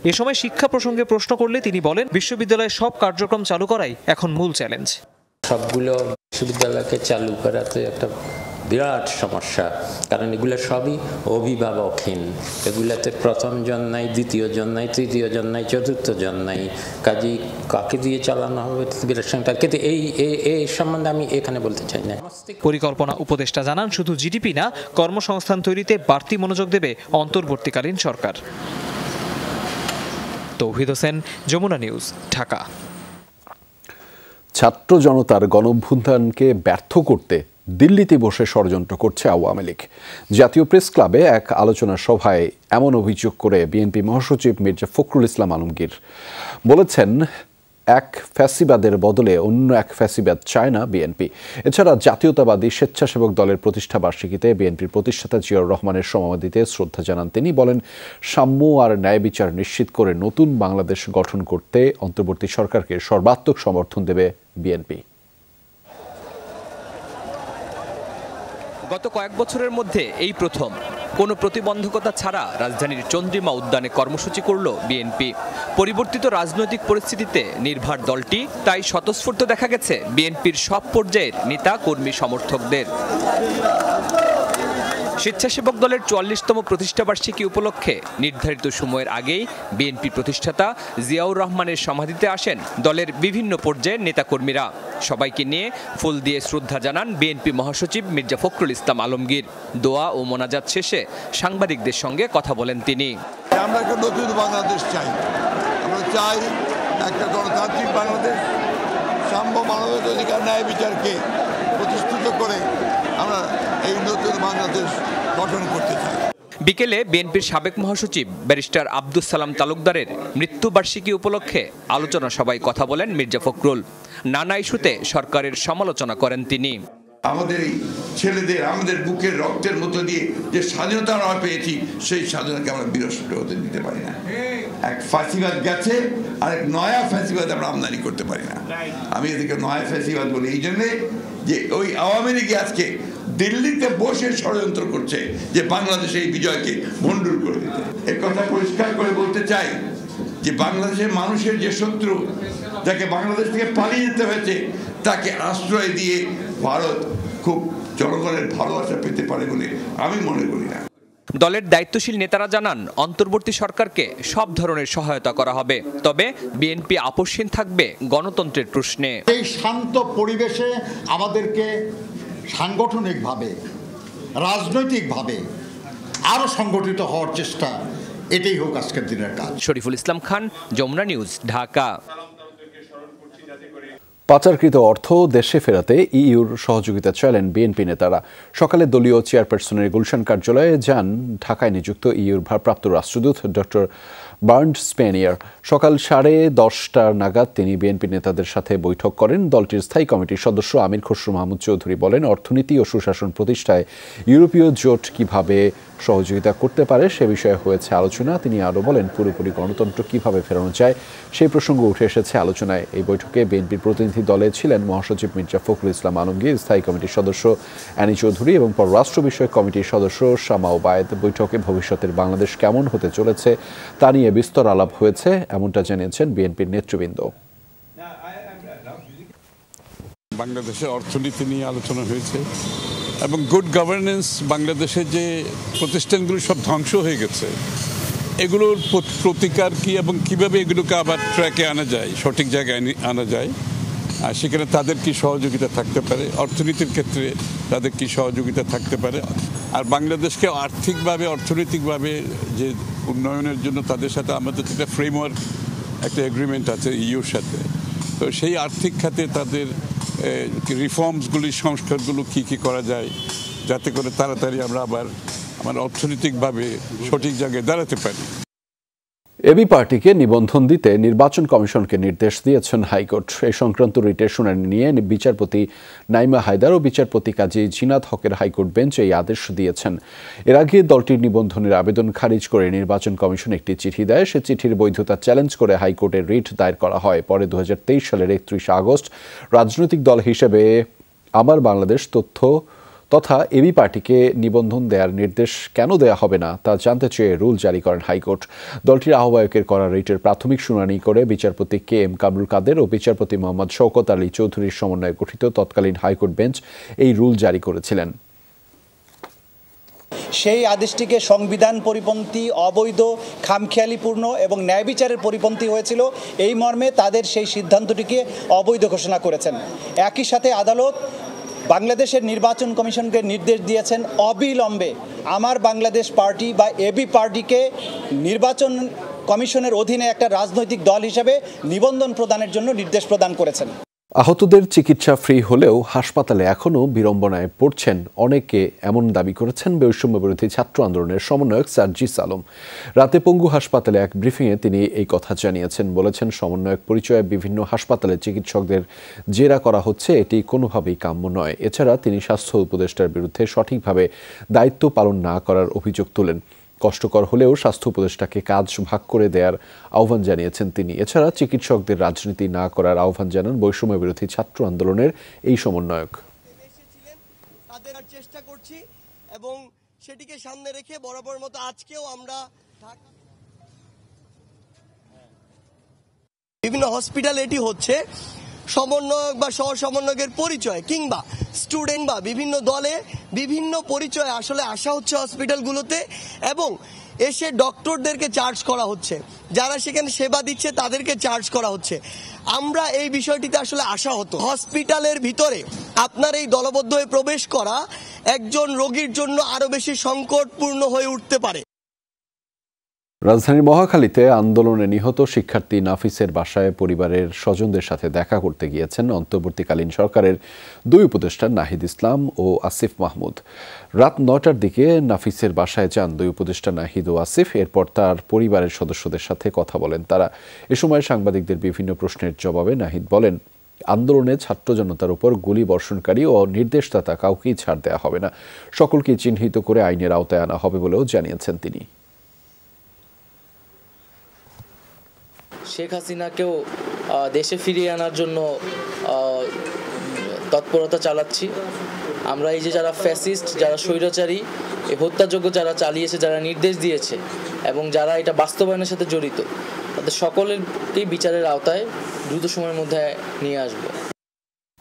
Speaker 11: এ সময় শিক্ষা প্রসঙ্গে প্রশ্ন করলে তিনি বলেন, বিশ্ববিদ্যালয়ের সব কার্যক্রম চালু করাই এখন মূল চ্যালেঞ্জ।
Speaker 17: সবগুলো বিশ্ববিদ্যালয়কে চালু করাতে একটা বিরাট সমস্যা, কারণ এগুলো সবই অভিভাবকহীন। এগুলাতে প্রথম জন নাই, দ্বিতীয় জন নাই, তৃতীয় জন নাই, চতুর্থ জন নাই। কাজেই কাকে দিয়ে চালানো হবে বিরাট সংখ্যা, কিন্তু এই সম্বন্ধে আমি এখানে বলতে চাই না।
Speaker 11: পরিকল্পনা উপদেষ্টা জানান, শুধু জিডিপি না, কর্মসংস্থান তৈরিতে বাড়তি মনোযোগ দেবে অন্তর্বর্তীকালীন সরকার। তৌহিদ হোসেন, যমুনা নিউজ, ঢাকা।
Speaker 1: ছাত্র জনতার গণঅভ্যুত্থানকে ব্যর্থ করতে দিল্লিতে বসে ষড়যন্ত্র করছে আওয়ামী লীগ। জাতীয় প্রেস ক্লাবে এক আলোচনা সভায় এমন অভিযোগ করে বিএনপি মহাসচিব মির্জা ফখরুল ইসলাম আলমগীর বলেছেন, এক ফ্যাসিবাদের বদলে অন্য এক ফ্যাসিবাদ চায় না বিএনপি। এছাড়া জাতীয়তাবাদী স্বেচ্ছাসেবক দলের প্রতিষ্ঠা বার্ষিকীতে বিএনপির প্রতিষ্ঠাতা জিয়াউর রহমানের সমাধিতে শ্রদ্ধা জানান তিনি। বলেন, সাম্য আর ন্যায় বিচার নিশ্চিত করে নতুন বাংলাদেশ গঠন করতে অন্তর্বর্তী সরকারকে সর্বাত্মক সমর্থন দেবে বিএনপি।
Speaker 18: গত কয়েক বছরের মধ্যে এই প্রথম কোনো প্রতিবন্ধকতা ছাড়া রাজধানীর চন্দ্রিমা উদ্যানে কর্মসূচি করল বিএনপি। পরিবর্তিত রাজনৈতিক পরিস্থিতিতে নির্ভর দলটি তাই স্বতঃস্ফূর্ত দেখা গেছে বিএনপির সব পর্যায়ের নেতা কর্মী সমর্থকদের। স্বেচ্ছাসেবক দলের ৪৪তম প্রতিষ্ঠাবার্ষিকী উপলক্ষে নির্ধারিত সময়ের আগেই বিএনপি প্রতিষ্ঠাতা জিয়াউর রহমানের সমাধিতে আসেন দলের বিভিন্ন পর্যায়ের নেতাকর্মীরা। সবাইকে নিয়ে ফুল দিয়ে শ্রদ্ধা জানান বিএনপি মহাসচিব মির্জা ফখরুল ইসলাম আলমগীর। দোয়া ও মোনাজাত শেষে সাংবাদিকদের সঙ্গে কথা বলেন তিনি।
Speaker 19: আমরা একটা নতুন বাংলাদেশ চাই, আমরা চাই একটা গণতান্ত্রিক বাংলাদেশ, সাম্য, মানবিক অধিকার, ন্যায় বিচারকে প্রতিষ্ঠিত করে আমরা এই নতুন বাংলাদেশ গঠন করতে চাই।
Speaker 18: বিকেলে বিএনপির সাবেক মহাসচিব ব্যারিস্টার আব্দুস সালাম তালুকদারের মৃত্যুবার্ষিকী উপলক্ষে আলোচনা সভায় কথা বলেন মির্জা ফখরুল। নানা ইস্যুতে সরকারের সমালোচনা করেন তিনি।
Speaker 19: আমাদের এই ছেলেদের, আমাদের বুকের রক্তের মধ্য দিয়ে যে স্বাধীনতা আমরা পেয়েছি, সেই স্বাধীনতাকে আমরা বিনষ্ট হতে দিতে পারি না। এক ফ্যাসিবাদ গেছে, আর এক নয়া ফ্যাসিবাদ আমরা আমদানি করতে পারি না। আমি এদেরকে নয়া ফ্যাসিবাদ বলি এই জন্যে যে ওই আওয়ামী লীগ আজকে দিল্লিতে বসে ষড়যন্ত্র করছে যে বাংলাদেশে এই বিজয়কে ভণ্ডুর করে দিতে। এই কথা পরিষ্কার করে বলতে চাই যে বাংলাদেশের মানুষের যে শত্রু, যাকে বাংলাদেশ থেকে পালিয়ে যেতে হয়েছে, তাকে আশ্রয় দিয়ে ভারত খুব জনগণের ভালোবাসা পেতে পারে বলে আমি মনে করি না।
Speaker 18: দলের দায়িত্বশীল নেতারা জানান, অন্তর্বর্তী সরকারকে সব ধরনের সহায়তা করা হবে, তবে বিএনপি আপোষহীন থাকবে গণতন্ত্রের প্রশ্নে।
Speaker 20: এই শান্ত পরিবেশে আমাদেরকে সাংগঠনিকভাবে, রাজনৈতিকভাবে আরো সংগঠিত হওয়ার চেষ্টা, এটাই হোক আজকের দিনের কাজ।
Speaker 18: শরীফুল ইসলাম খান, যমুনা নিউজ, ঢাকা।
Speaker 1: পাচারকৃত অর্থ দেশে ফেরাতে ইইউর সহযোগিতা চাইলেন বিএনপি নেতারা। সকালে দলীয় চেয়ারপারসনের গুলশান কার্যালয়ে যান ঢাকায় নিযুক্ত ইইউর ভারপ্রাপ্ত রাষ্ট্রদূত ডক্টর বার্ন্ড স্পেনিয়ার। সকাল 10:30 নাগাদ তিনি বিএনপি নেতাদের সাথে বৈঠক করেন। দলটির স্থায়ী কমিটির সদস্য আমির খসরু মাহমুদ চৌধুরী বলেন, অর্থনীতি ও সুশাসন প্রতিষ্ঠায় ইউরোপীয় জোট কিভাবে সহযোগিতা করতে পারে সে বিষয়ে হয়েছে আলোচনা। তিনি আরও বলেন, পুরোপুরি গণতন্ত্র কিভাবে ফেরানো যায় সেই প্রসঙ্গ উঠে এসেছে আলোচনায়। এই বৈঠকে বিএনপির প্রতিনিধি দলে ছিলেন মহাসচিব মির্জা ফখরুল ইসলাম আলমগীর, স্থায়ী কমিটির সদস্য অ্যানি চৌধুরী এবং পররাষ্ট্র বিষয়ক কমিটির সদস্য শামা ওবায়েদ। বৈঠকে ভবিষ্যতের বাংলাদেশ কেমন হতে চলেছে তা নিয়ে বিস্তর আলাপ হয়েছে, এমনটা জানিয়েছেন বিএনপির নেতৃবৃন্দ।
Speaker 21: বাংলাদেশের অর্থনীতি নিয়ে আলোচনা হয়েছে এবং গুড গভর্নেন্স, বাংলাদেশের যে প্রতিষ্ঠানগুলো সব ধ্বংস হয়ে গেছে এগুলোর প্রতিকার কি এবং কিভাবে এগুলোকে আবার ট্র্যাকে আনা যায়, সঠিক জায়গায় আনা যায়, আর সেখানে তাদের কি সহযোগিতা থাকতে পারে, অর্থনীতির ক্ষেত্রে তাদের কি সহযোগিতা থাকতে পারে, আর বাংলাদেশকে আর্থিকভাবে অর্থনৈতিকভাবে যে উন্নয়নের জন্য তাদের সাথে আমাদের একটা ফ্রেমওয়ার্ক, একটা এগ্রিমেন্ট আছে ইউর সাথে। তো সেই আর্থিক খাতে তাদের রিফর্মসগুলি, সংস্কারগুলো কি করা যায় যাতে করে তাড়াতাড়ি আমরা আবার আমার অর্থনৈতিকভাবে সঠিক জায়গায় দাঁড়াতে পারি।
Speaker 1: এবি পার্টিকে নিবন্ধন দিতে নির্বাচন কমিশনকে নির্দেশ দিয়েছেন হাইকোর্ট। এই সংক্রান্ত রিটের শুনানি নিয়ে বিচারপতি নাইমা হায়দার ও বিচারপতি কাজী জিনাত হকের হাইকোর্ট বেঞ্চ এই আদেশ দিয়েছেন। এর আগে দলটির নিবন্ধনের আবেদন খারিজ করে নির্বাচন কমিশন একটি চিঠি দেয়। সে চিঠির বৈধতা চ্যালেঞ্জ করে হাইকোর্টে রিট দায়ের করা হয়। পরে 2023 সালের 31 আগস্ট রাজনৈতিক দল হিসেবে আমার বাংলাদেশ তথা এবি পার্টিকে নিবন্ধন দেওয়ার নির্দেশ কেন দেয়া হবে না তা জানতে চেয়ে রুল জারি করেন হাইকোর্ট। দলটির আহ্বায়কের করা রিটের প্রাথমিক শুনানি করে বিচারপতি কে এম কামরুল কাদের ও বিচারপতি মোহাম্মদ শওকত আলী চৌধুরীর সমন্বয়ে গঠিত তৎকালীন হাইকোর্ট বেঞ্চ এই রুল জারি করেছিলেন।
Speaker 9: সেই আদেশটিকে সংবিধান পরিপন্থী, অবৈধ, খামখেয়ালিপূর্ণ এবং ন্যায় বিচারের পরিপন্থী হয়েছিল। এই মর্মে তাদের সেই সিদ্ধান্তটিকে অবৈধ ঘোষণা করেছেন। একই সাথে আদালত বাংলাদেশের নির্বাচন কমিশনকে নির্দেশ দিয়েছেন অবিলম্বে আমার বাংলাদেশ পার্টি বা এবি পার্টিকে নির্বাচন কমিশনের অধীনে একটা রাজনৈতিক দল হিসেবে নিবন্ধন প্রদানের জন্য নির্দেশ প্রদান করেছেন।
Speaker 1: আহতদের চিকিৎসা ফ্রি হলেও হাসপাতালে এখনও বিড়ম্বনায় পড়ছেন অনেকে, এমন দাবি করেছেন বৈষম্য বিরোধী ছাত্র আন্দোলনের সমন্বয়ক সার্জিস আলম। রাতে পঙ্গু হাসপাতালে এক ব্রিফিংয়ে তিনি এই কথা জানিয়েছেন। বলেছেন, সমন্বয়ক পরিচয়ে বিভিন্ন হাসপাতালে চিকিৎসকদের জেরা করা হচ্ছে, এটি কোনোভাবেই কাম্য নয়। এছাড়া তিনি স্বাস্থ্য উপদেষ্টার বিরুদ্ধে সঠিকভাবে দায়িত্ব পালন না করার অভিযোগ তোলেন। কষ্টকর হলেও স্বাস্থ্য উপদেষ্টাকে কাজ ভাগ করে দেওয়ার আহ্বান জানিয়েছেন তিনি। এছাড়া চিকিৎসকদের রাজনীতি না করার আহ্বান জানান বৈষম্য বিরোধী ছাত্র আন্দোলনের এই সমন্বয়ক।
Speaker 22: চেষ্টা করছি এবং সেটিকে সামনে রেখে বরাবর মতো আজকেও আমরা বিভিন্ন হসপিটাল এটি হচ্ছে সমন্বয়ক বা সহ সমন্বয়কের পরিচয় কিংবা স্টুডেন্ট বা বিভিন্ন দলে বিভিন্ন পরিচয় আসলে আসা হচ্ছে হসপিটালগুলোতে এবং এসে ডক্টরদেরকে চার্জ করা হচ্ছে, যারা সেখানে সেবা দিচ্ছে তাদেরকে চার্জ করা হচ্ছে। আমরা এই বিষয়টিতে আসলে আশাহত। হসপিটালের ভিতরে আপনার এই দলবদ্ধ হয়ে প্রবেশ করা একজন রোগীর জন্য আরো বেশি সংকটপূর্ণ হয়ে উঠতে পারে।
Speaker 1: রাজধানীর মহাখালীতে আন্দোলনে নিহত শিক্ষার্থী নাফিসের বাসায় পরিবারের স্বজনদের সাথে দেখা করতে গিয়েছেন অন্তর্বর্তীকালীন সরকারের দুই উপদেষ্টা নাহিদ ইসলাম ও আসিফ মাহমুদ। রাত 9টার দিকে নাফিসের বাসায় যান দুই উপদেষ্টা নাহিদ ও আসিফ। এরপর তার পরিবারের সদস্যদের সাথে কথা বলেন তারা। এ সময় সাংবাদিকদের বিভিন্ন প্রশ্নের জবাবে নাহিদ বলেন, আন্দোলনে ছাত্র জনতার উপর গুলি বর্ষণকারী ও নির্দেশদাতা কাউকেই ছাড় দেওয়া হবে না, সকলকে চিহ্নিত করে আইনের আওতায় আনা হবে বলেও জানিয়েছেন তিনি।
Speaker 23: শেখ হাসিনাকেও দেশে ফিরিয়ে আনার জন্য তৎপরতা চালাচ্ছি
Speaker 3: আমরা এই যে যারা ফ্যাসিস্ট, যারা স্বৈরাচারী, এই হত্যাযজ্ঞ যারা চালিয়েছে, যারা নির্দেশ দিয়েছে এবং যারা এটা বাস্তবায়নের সাথে জড়িত, তাদের সকলেরকেই বিচারের আওতায় দ্রুত সময়ের মধ্যে নিয়ে আসবো।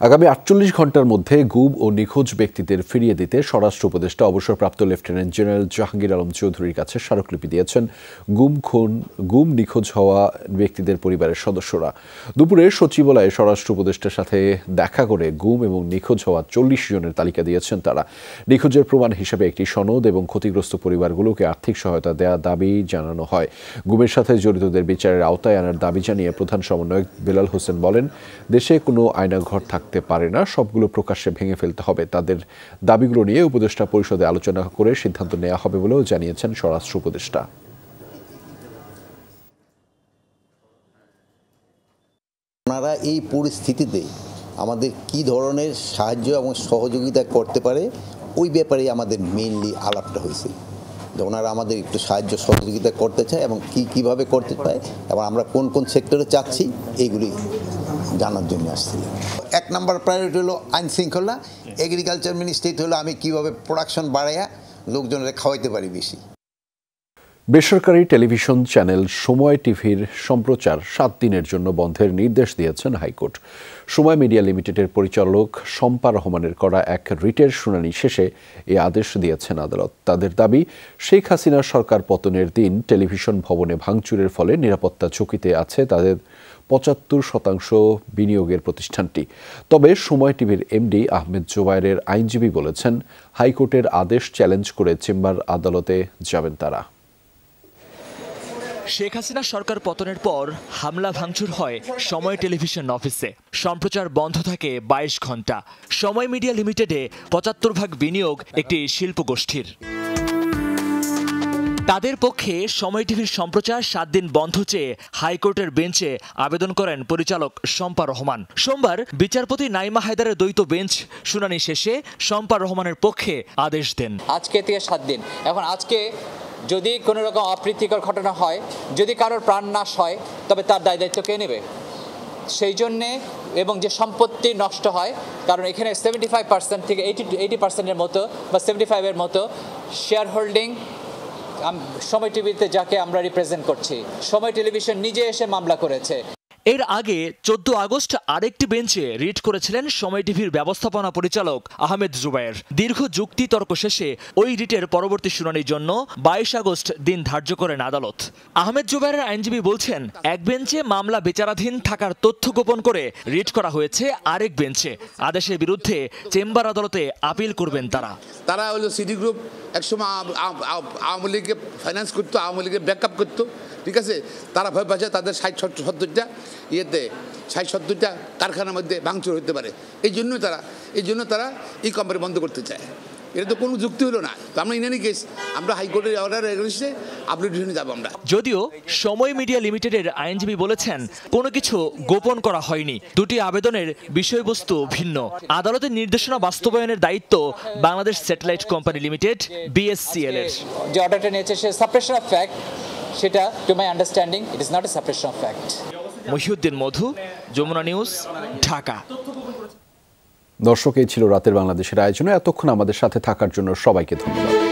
Speaker 1: আগামী 48 ঘন্টার মধ্যে গুম ও নিখোঁজ ব্যক্তিদের ফিরিয়ে দিতে স্বরাষ্ট্র উপদেষ্টা অবসরপ্রাপ্ত লেফটেন্যান্ট জেনারেল জাহাঙ্গীর আলম চৌধুরীর কাছে স্মারকলিপি দিয়েছেন গুম নিখোঁজ হওয়া ব্যক্তিদের পরিবারের সদস্যরা। দুপুরে সচিবালয়ে স্বরাষ্ট্র উপদেষ্টার সাথে দেখা করে গুম এবং নিখোঁজ হওয়া 40 জনের তালিকা দিয়েছেন তারা। নিখোঁজের প্রমাণ হিসেবে একটি সনদ এবং ক্ষতিগ্রস্ত পরিবারগুলোকে আর্থিক সহায়তা দেওয়ার দাবি জানানো হয়। গুমের সাথে জড়িতদের বিচারের আওতায় আনার দাবি জানিয়ে প্রধান সমন্বয়ক বেলাল হোসেন বলেন, দেশে কোনো আয়নাঘর থাকতে পারে না, সবগুলো প্রকাশ্যে ভেঙে ফেলতে হবে। তাদের দাবিগুলো নিয়ে উপদেষ্টা পরিষদে আলোচনা করে সিদ্ধান্ত নেওয়া হবে বলেও জানিয়েছেন স্বরাষ্ট্র উপদেষ্টা।
Speaker 5: ওনারা এই পরিস্থিতিতে আমাদের কি ধরনের সাহায্য এবং সহযোগিতা করতে পারে ওই ব্যাপারে আমাদের মেইনলি আলাপটা হয়েছে। ওনারা আমাদের একটু সাহায্য সহযোগিতা করতে চায় এবং কিভাবে করতে পারে এবং আমরা কোন কোন সেক্টরে চাচ্ছি এইগুলি জানার জন্য আসছিল। 1 নম্বর প্রায়োরিটি হলো আইন শৃঙ্খলা, এগ্রিকালচার মিনিস্ট্রি হলো আমি কিভাবে প্রোডাকশন বাড়াইয়া লোকজনের খাওয়াইতে পারি বেশি।
Speaker 1: বেসরকারি টেলিভিশন চ্যানেল সময় টিভির সম্প্রচার 7 দিনের জন্য বন্ধের নির্দেশ দিয়েছেন হাইকোর্ট। সময় মিডিয়া লিমিটেডের পরিচালক শম্পা রহমানের করা এক রিটের শুনানি শেষে এই আদেশ দিয়েছেন আদালত। তাদের দাবি, শেখ হাসিনার সরকার পতনের দিন টেলিভিশন ভবনে ভাঙচুরের ফলে নিরাপত্তা ঝুঁকিতে আছে তাদের 75% বিনিয়োগের প্রতিষ্ঠানটি। তবে সময় টিভির এমডি আহমেদ জোবায়েরের আইনজীবী বলেছেন, হাইকোর্টের আদেশ চ্যালেঞ্জ করে চেম্বার আদালতে যাবেন তারা।
Speaker 11: শেখ হাসিনা সরকার পতনের পর হামলা ভাঙচুর হয় সময় টেলিভিশন অফিসে। সম্প্রচার বন্ধ থাকে 22 ঘন্টা। সময় মিডিয়া লিমিটেডে 75% বিনিয়োগ একটি শিল্প গোষ্ঠীর। তাদের পক্ষে সময় টিভির সম্প্রচার 7 দিন বন্ধ চেয়ে হাইকোর্টের বেঞ্চে আবেদন করেন পরিচালক শম্পা রহমান। সোমবার বিচারপতি নাইমা হায়দারের দ্বৈত বেঞ্চ শুনানি শেষে শম্পা রহমানের পক্ষে আদেশ দেন।
Speaker 23: আজকে থেকে 7 দিন। এখন আজকে যদি কোনো রকম অপ্রীতিকর ঘটনা হয়, যদি কারোর প্রাণ নাশ হয়, তবে তার দায় দায়িত্ব কে নেবে? সেই জন্যে এবং যে সম্পত্তি নষ্ট হয়, কারণ এখানে 75% থেকে 80%-এর মতো বা 75-এর মতো শেয়ার হোল্ডিং সময় টিভিতে যাকে আমরা রিপ্রেজেন্ট করছি, সময় টেলিভিশন নিজে এসে মামলা করেছে।
Speaker 11: এর আগে 14 আগস্ট আরেকটি বেঞ্চে রিট করেছিলেন সময় টিভির ব্যবস্থাপনা পরিচালক আহমেদ জুবায়ের। দীর্ঘ যুক্তি তর্ক শেষে ওই রিটের পরবর্তী শুনানির জন্য 22 আগস্ট দিন ধার্য করেন আদালত। আহমেদ জুবায়েরের আইনজীবী বলছেন, এক বেঞ্চে মামলা বিচারাধীন থাকার তথ্য গোপন করে রিট করা হয়েছে আরেক বেঞ্চে। আদেশের বিরুদ্ধে চেম্বার আদালতে আপিল করবেন তারা।
Speaker 24: তারা হলো সিটি গ্রুপ একসময় আওয়ামী লীগকে ফাইন্যান্স করতো, আওয়ামী লীগকে ব্যাকআপ করতো, ঠিক আছে। তারা ভয় পাচ্ছে তাদের 60-70টা ইয়েতে 60-70টা কারখানার মধ্যে ভাঙচুর হতে পারে। এই জন্য তারা এই কোম্পানি বন্ধ করতে চায়। এটা তো কোনো যুক্তি হলো না। তো আমরা ইন এনি কেস আমরা হাইকোর্টের অর্ডার এগেইনস্টে আপলিকেশনে যাব আমরা।
Speaker 11: যদিও সময় মিডিয়া লিমিটেডের আইনজীবী বলেছেন, কোনো কিছু গোপন করা হয়নি, দুটি আবেদনের বিষয়বস্তু ভিন্ন। আদালতের নির্দেশনা বাস্তবায়নের দায়িত্ব Bangladesh satellite company limited BSCL এর।
Speaker 23: যে অর্ডারটা নিয়েছে সে সাপ্রেশন অফ ফ্যাক্ট, সেটা to my understanding it is not a suppression of fact.
Speaker 11: Mohiuddin Madhu, Jamuna news, Dhaka.
Speaker 1: দর্শক, এই ছিল রাতের বাংলাদেশের আয়োজনে। এতক্ষণ আমাদের সাথে থাকার জন্য সবাইকে ধন্যবাদ।